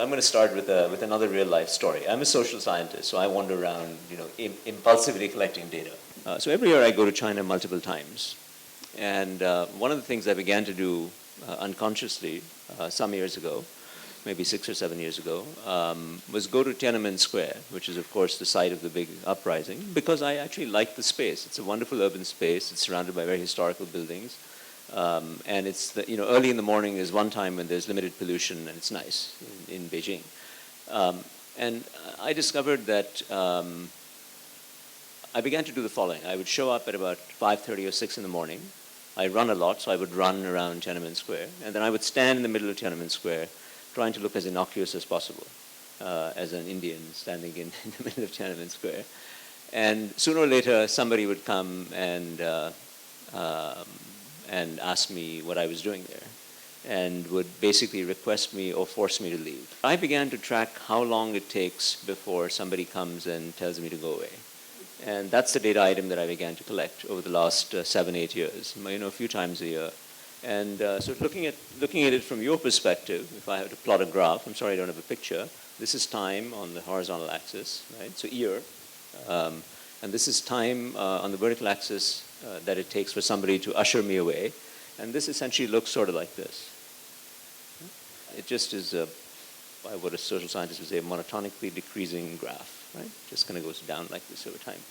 I'm going to start with another real life story. I'm a social scientist, so I wander around, impulsively collecting data. So every year I go to China multiple times, and one of the things I began to do unconsciously some years ago, maybe 6 or 7 years ago, was go to Tiananmen Square, which is of course the site of the big uprising, because I actually like the space. It's a wonderful urban space. It's surrounded by very historical buildings. And it's, early in the morning is one time when there's limited pollution and it's nice in Beijing. And I discovered that I began to do the following. I would show up at about 5:30 or 6 in the morning. I run a lot, so I would run around Tiananmen Square. And then I would stand in the middle of Tiananmen Square trying to look as innocuous as possible, as an Indian standing in the middle of Tiananmen Square. And sooner or later, somebody would come and ask me what I was doing there, and would basically request me or force me to leave. I began to track how long it takes before somebody comes and tells me to go away. And that's the data item that I began to collect over the last 7, 8 years, a few times a year. And so looking at it from your perspective, if I have to plot a graph, I'm sorry I don't have a picture, this is time on the horizontal axis, right? So year. And this is time on the vertical axis that it takes for somebody to usher me away. And this essentially looks sort of like this. It just is what a social scientist would say, a monotonically decreasing graph, right? Just kind of goes down like this over time.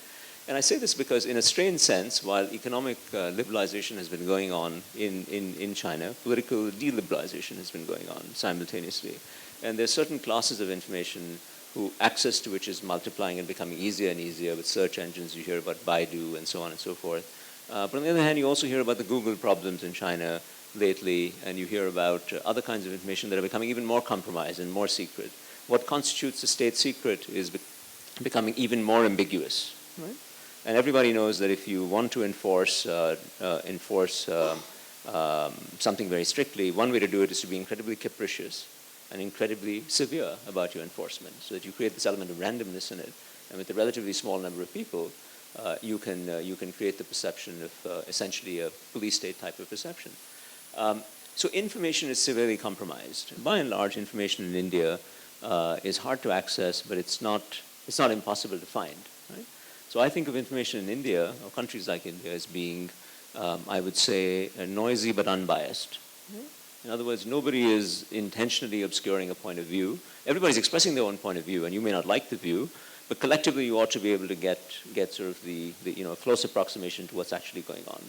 And I say this because in a strange sense, while economic liberalization has been going on in China, political deliberalization has been going on simultaneously. And there's certain classes of information who access to which is multiplying and becoming easier and easier with search engines. You hear about Baidu and so on and so forth. But on the other hand, you also hear about the Google problems in China lately, and you hear about other kinds of information that are becoming even more compromised and more secret. What constitutes a state secret is becoming even more ambiguous, right? And everybody knows that if you want to enforce something very strictly, one way to do it is to be incredibly capricious and incredibly severe about your enforcement, so that you create this element of randomness in it. And with a relatively small number of people, you can create the perception of essentially a police state type of perception. So information is severely compromised. By and large, information in India is hard to access, but it's not impossible to find, right? So I think of information in India, or countries like India, as being, I would say, noisy but unbiased. In other words, nobody is intentionally obscuring a point of view. Everybody's expressing their own point of view, and you may not like the view, but collectively you ought to be able to get sort of the a close approximation to what's actually going on.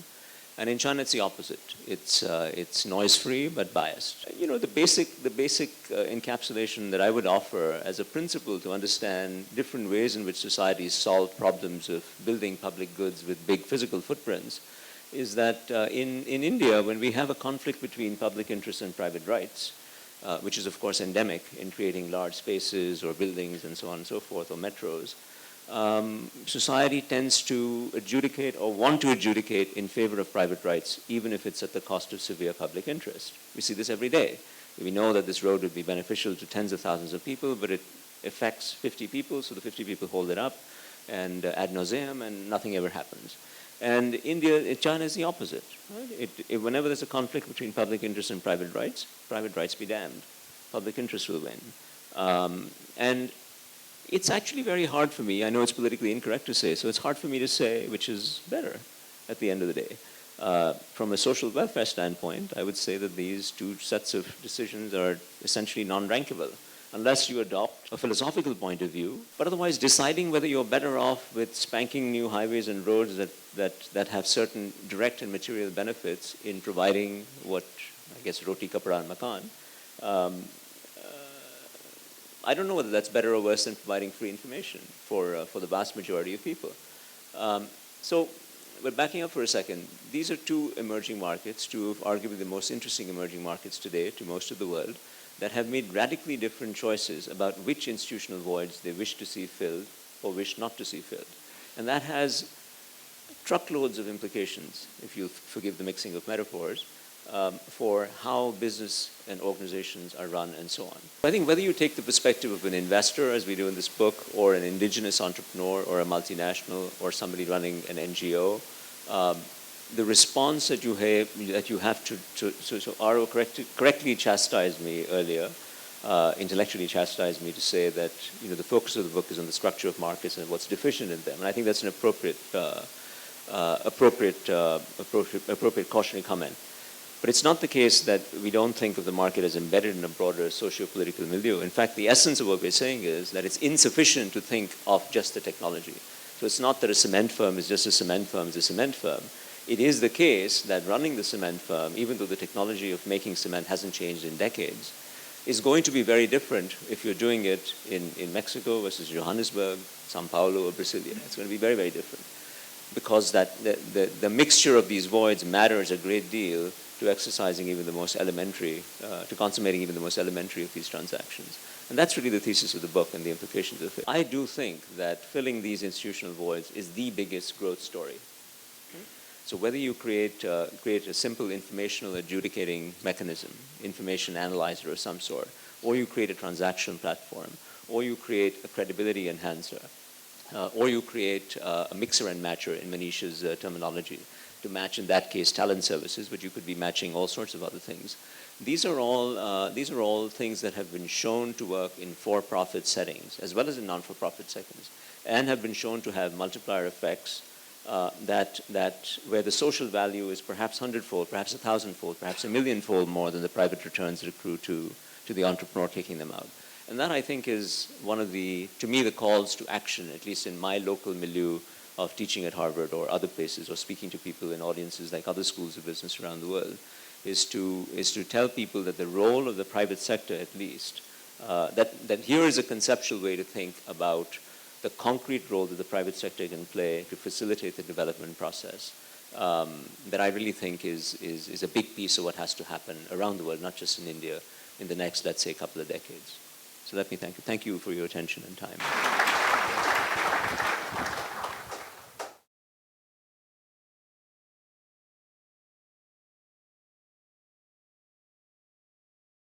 And in China, it's the opposite. It's noise-free but biased. The basic encapsulation that I would offer as a principle to understand different ways in which societies solve problems of building public goods with big physical footprints is that in India, when we have a conflict between public interest and private rights, which is of course endemic in creating large spaces or buildings and so on and so forth, or metros, society tends to adjudicate or want to adjudicate in favor of private rights, even if it's at the cost of severe public interest. We see this every day. We know that this road would be beneficial to tens of thousands of people, but it affects 50 people, so the 50 people hold it up and ad nauseum, and nothing ever happens. And China is the opposite. Right? Whenever there's a conflict between public interest and private rights be damned. Public interest will win. And it's actually very hard for me, I know it's politically incorrect to say, so it's hard for me to say which is better at the end of the day. From a social welfare standpoint, I would say that these two sets of decisions are essentially non-rankable, unless you adopt a philosophical point of view. But otherwise, deciding whether you're better off with spanking new highways and roads that have certain direct and material benefits in providing what, I guess, roti, kapra, and makan, I don't know whether that's better or worse than providing free information for the vast majority of people. But backing up for a second, these are two emerging markets, two of arguably the most interesting emerging markets today to most of the world, that have made radically different choices about which institutional voids they wish to see filled or wish not to see filled. And that has truckloads of implications, if you'll forgive the mixing of metaphors, for how business and organizations are run and so on. I think whether you take the perspective of an investor, as we do in this book, or an indigenous entrepreneur, or a multinational, or somebody running an NGO, the response that you have to Aro correctly chastised me earlier intellectually chastised me to say that the focus of the book is on the structure of markets and what's deficient in them, and I think that's an appropriate cautionary comment. But it's not the case that we don't think of the market as embedded in a broader socio-political milieu. In fact, the essence of what we're saying is that it's insufficient to think of just the technology. So it's not that a cement firm is just a cement firm is a cement firm. It is the case that running the cement firm, even though the technology of making cement hasn't changed in decades, is going to be very different if you're doing it in Mexico versus Johannesburg, Sao Paulo, or Brasilia. It's going to be very, very different, because the mixture of these voids matters a great deal to exercising even the most elementary, to consummating even the most elementary of these transactions. And that's really the thesis of the book and the implications of it. I do think that filling these institutional voids is the biggest growth story. So whether you create a simple informational adjudicating mechanism, information analyzer of some sort, or you create a transaction platform, or you create a credibility enhancer, or you create a mixer and matcher in Manisha's terminology, to match, in that case, talent services, but you could be matching all sorts of other things. These are all things that have been shown to work in for-profit settings, as well as in non-for-profit settings, and have been shown to have multiplier effects that where the social value is perhaps 100-fold, perhaps 1,000-fold, perhaps 1,000,000-fold more than the private returns that accrue to the entrepreneur taking them out. And that, I think, is one of the, to me, the calls to action, at least in my local milieu of teaching at Harvard or other places, or speaking to people in audiences like other schools of business around the world, is to tell people that the role of the private sector, at least, that here is a conceptual way to think about the concrete role that the private sector can play to facilitate the development process, that I really think is a big piece of what has to happen around the world, not just in India, in the next, let's say, couple of decades. So let me thank you. Thank you for your attention and time.